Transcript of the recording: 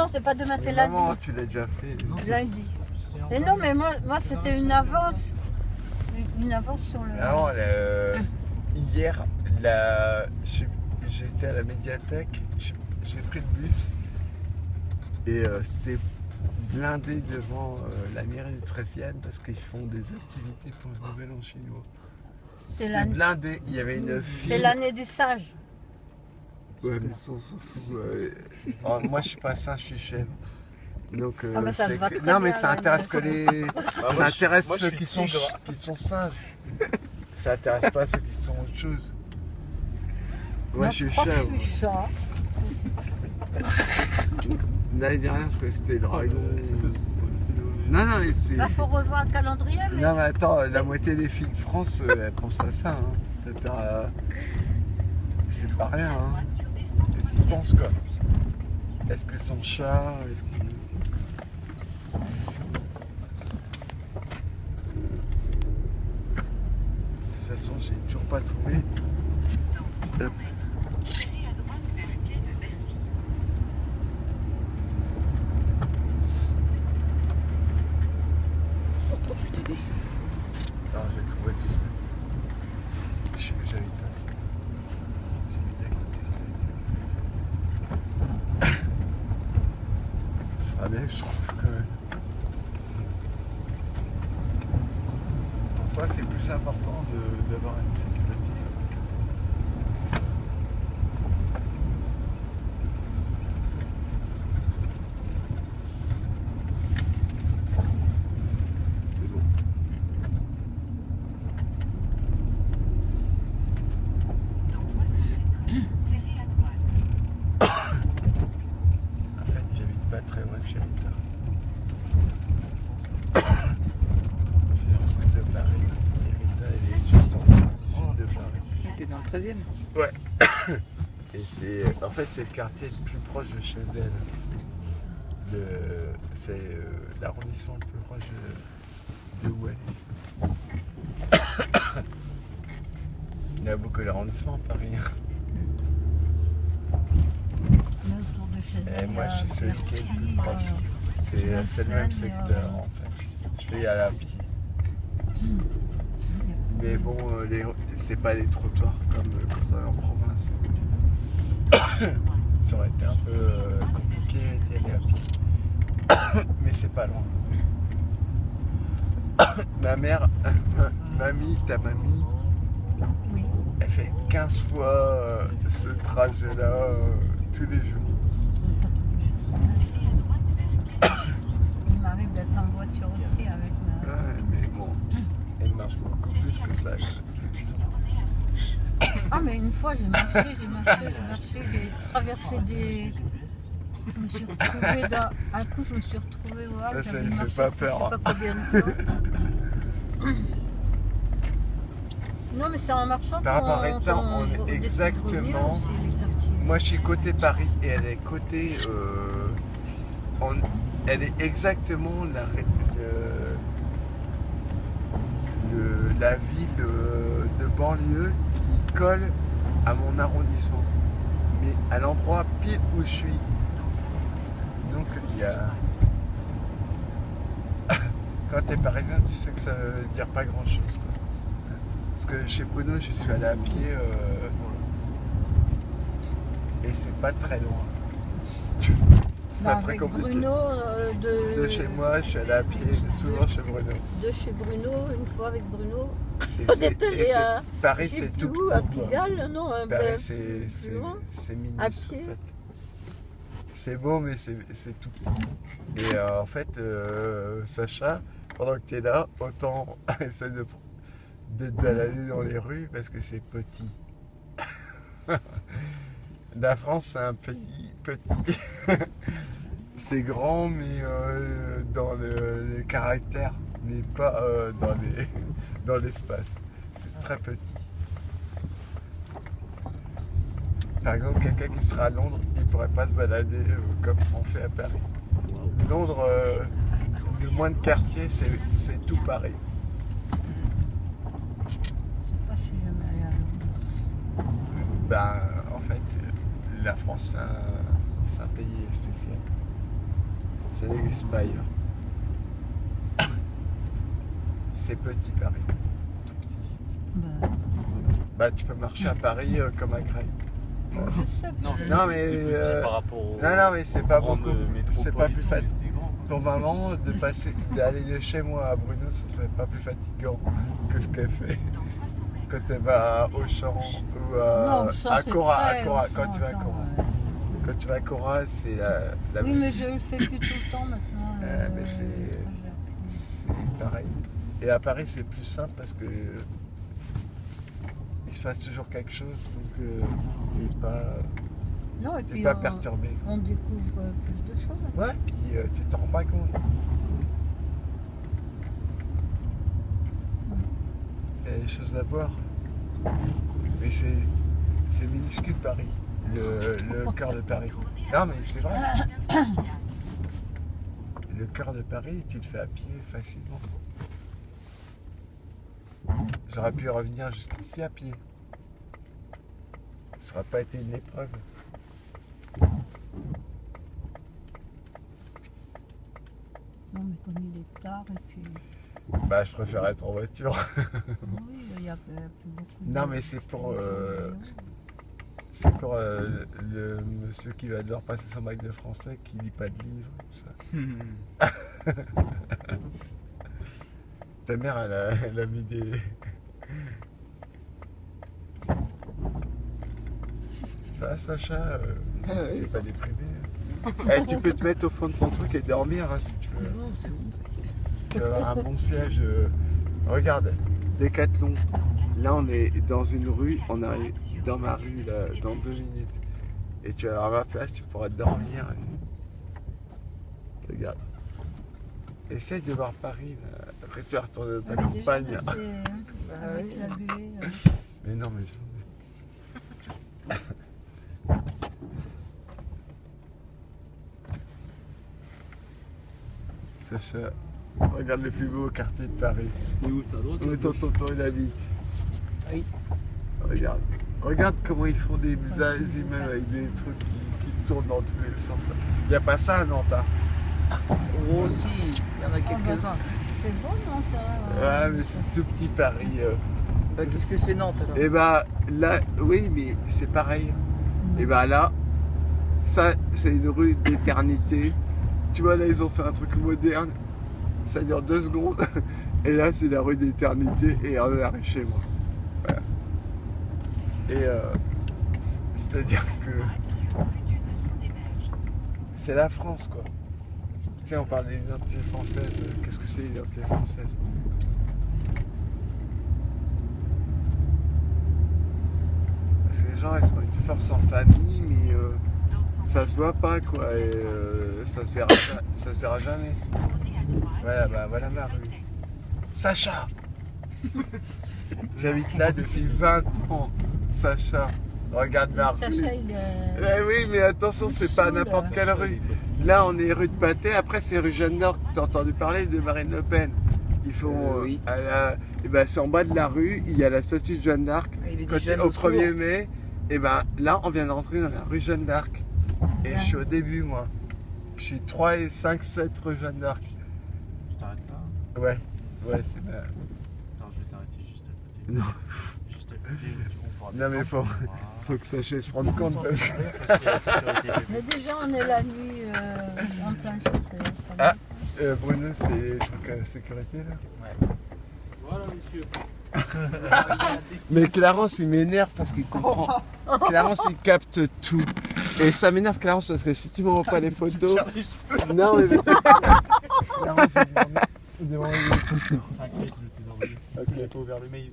non, c'est pas demain, c'est Mais lundi. maman, tu l'as déjà fait. Lundi. Et non, mais moi c'était une avance. Une avance sur le. Non, hier, j'étais à la médiathèque, j'ai pris le bus et c'était blindé devant la mairie du 13e parce qu'ils font des activités pour le Nouvel An chinois. C'est C'était blindé, il y avait une file. C'est l'année du singe. Ouais, mais ça, on s'en fout. Moi, je suis pas singe, je suis chèvre. Donc, Ah, mais ça me va très non, mais bien, ça là, intéresse que les. Ça intéresse moi, je ceux suis qui sont singes. Ça intéresse pas ceux qui sont autre chose. Moi, je suis crois que chèvre. je suis chat. L'année dernière, je crois que c'était le dragon. Non, non, mais c'est. Là, faut revoir le calendrier, mais. Non, mais attends, la moitié des filles de France, elles pensent à ça. Hein. C'est pas rien. Hein. Elles y pensent, quoi. Est-ce que son chat. Est-ce que... De toute façon, j'ai toujours pas trouvé. Hop. Attends, je vais le trouver tout de suite. Je sais que j'habite pas. J'habite à côté en fait. Ce sera bien que je trouve quand même. Pour toi, c'est plus important d'avoir une sécurité. C'est bon. En fait, j'habite pas très loin de chez Rita. Je suis en sud de Paris. Et Rita, elle est juste en sud de Paris. T'es dans le 13e? Ouais. Et en fait, c'est le quartier le plus proche de chez elle. C'est l'arrondissement le plus proche de où elle est. Il y a beaucoup d'arrondissements à Paris. Mais autour de chez Et elle, moi, je suis celui qui est le plus Bercy, proche. C'est le même Vincennes, secteur en fait. Je vais y aller à pied. Mais bon, c'est pas les trottoirs comme quand on est en province. Ça aurait été un peu compliqué d'y aller à pied. Mais c'est pas loin. Ma mère, ta mamie, Oui. elle fait 15 fois ce trajet-là tous les jours. Il m'arrive d'être en voiture aussi avec ma. Ouais, mais bon, elle marche beaucoup plus que ça. Ah, mais une fois, j'ai marché, j'ai traversé des. Je me suis retrouvée dans. Un coup, je me suis retrouvée. Voilà, Ça j'avais lui fait marché pas je peur, sais hein. pas combien de temps. Non, mais c'est en marchant. Par rapport à qu'on- Rita, qu'on on est découvre exactement- mieux aussi les quartiers. Moi, je suis côté Paris et elle est côté. Elle est exactement la ville de banlieue qui colle à mon arrondissement. Mais à l'endroit pile où je suis. Donc, il y a. Quand t'es parisien, tu sais que ça veut dire pas grand chose. Parce que chez Bruno, je suis allé à pied. Et c'est pas très loin. C'est pas très Avec compliqué. Bruno De chez moi, je suis allé à pied, souvent chez Bruno. De chez Bruno, une fois avec Bruno. Et On c'est- est allé et c'est- à. Paris, je sais c'est plus tout où, à petit, quoi. Pigalle, non, Paris, plus loin. c'est minus, À pied. en fait. C'est beau, mais c'est tout petit. Et en fait, Sacha, pendant que tu es là, autant essaie de te balader dans les rues parce que c'est petit. La France, c'est un pays petit. C'est grand, mais dans le caractère, mais pas dans l'espace. C'est très petit. Par exemple, quelqu'un qui sera à Londres, il ne pourrait pas se balader comme on fait à Paris. Londres, le moins de quartiers, c'est tout pareil. Je sais pas, je suis jamais allée à Londres. Ben, en fait, la France, c'est un pays spécial. Ça n'existe pas ailleurs. C'est petit Paris, tout petit. Bah tu peux marcher à Paris comme à Creil. Je sais Non, bien. c'est Non, mais, petit par rapport au Non mais c'est pas grandes beaucoup. C'est pas métropoles et plus tout, fatigant. mais c'est grand. Pour maman, d'aller de chez moi à Bruno, ce serait pas plus fatigant que ce qu'elle fait quand elle va à Auchan ou Non, ça, à c'est Cora. très Quand tu vas à Auchan, Cora. ouais. Quand tu vas à Cora, c'est la Oui, mais je le fais plus tout le temps maintenant. mais c'est pareil. Et à Paris, c'est plus simple parce que il se passe toujours quelque chose, donc Non, et t'es puis pas perturbé. on découvre plus de choses. Ouais, puis tu t'en rends pas compte. Il y a des choses à voir. Mais c'est minuscule Paris, le cœur de Paris. Non mais c'est vrai. Le cœur de Paris, tu le fais à pied facilement. J'aurais pu revenir jusqu'ici à pied. Ça n'aurait pas été une épreuve. Non, mais comme il est tard, et puis. Bah je préfère être en voiture. Oui, il n'y a plus beaucoup. Non mais c'est pour le monsieur qui va devoir passer son bac de français qui lit pas de livres, tout ça. Ta mère elle a mis des. Ça va Sacha, t'es pas déprimé. Tu peux te mettre au fond de ton truc et dormir hein, si tu veux. Non, c'est bon. Tu vas avoir un bon siège. Regarde, Décathlon. Là, on est dans une rue, on arrive dans ma rue là, dans 2 minutes. Et tu vas avoir ma place, tu pourras dormir. Regarde. Essaye de voir Paris. Là. Après, tu vas retourner dans ta campagne. Avec la buée. Mais non, mais Sacha, regarde le plus beau quartier de Paris. C'est où ça, à droite? Où ton tonton il habite. Oui. Regarde comment ils font des immeubles avec des trucs qui tournent dans tous les sens. Il n'y a pas ça à Nantes. Gros aussi, il y en a quelques-uns. C'est bon, Nantes. Ouais, mais c'est tout petit Paris. Bah, qu'est-ce que c'est Nantes alors? Et bah là, oui, mais c'est pareil. Et bah là, ça, c'est une rue d'éternité. Tu vois, là, ils ont fait un truc moderne. Ça dure 2 secondes. Et là, c'est la rue d'éternité. Et on arrive chez moi. Voilà. Et c'est-à-dire que c'est la France, quoi. Tu sais, on parle des identités françaises. Qu'est-ce que c'est l'identité française? Parce que les gens, ils ont une force en famille, mais ça se voit pas, quoi. Et ça se verra jamais. Voilà, bah voilà ma rue. Sacha. J'habite là depuis 20 ans. Sacha. Regarde ma rue. Sacha, il est. Eh oui, mais attention, c'est pas n'importe quelle rue. Là, on est rue de Patay, après c'est rue Jeanne d'Arc. Tu as entendu parler de Marine Le Pen? Ils font. Oui. Et ben, c'est en bas de la rue, il y a la statue de Jeanne d'Arc. Il est Quand déjà au 1er mai, et ben là, on vient d'entrer dans la rue Jeanne d'Arc. Et je suis au début, moi. Je suis 3 et 5, 7 rue Jeanne d'Arc. Je t'arrête là. Ouais, c'est bien. Attends, je vais t'arrêter juste à côté. Non. Juste à côté, on pourra Non, mais descendre. faut- Voilà. Faut que Sacha se rende compte parce que. Parce que la sécurité est Mais déjà, on est la nuit en plein jour. Ça va. Ah, Bruno, c'est les trucs à sécurité là. Voilà, monsieur. Mais Clarence il m'énerve parce qu'il comprend. Clarence il capte tout. Et ça m'énerve Clarence parce que si tu m'envoies pas les photos. Non mais. Clarence il demande les photos. T'inquiète, je t'ai envoyé. Ok. J'ai pas ouvert le mail.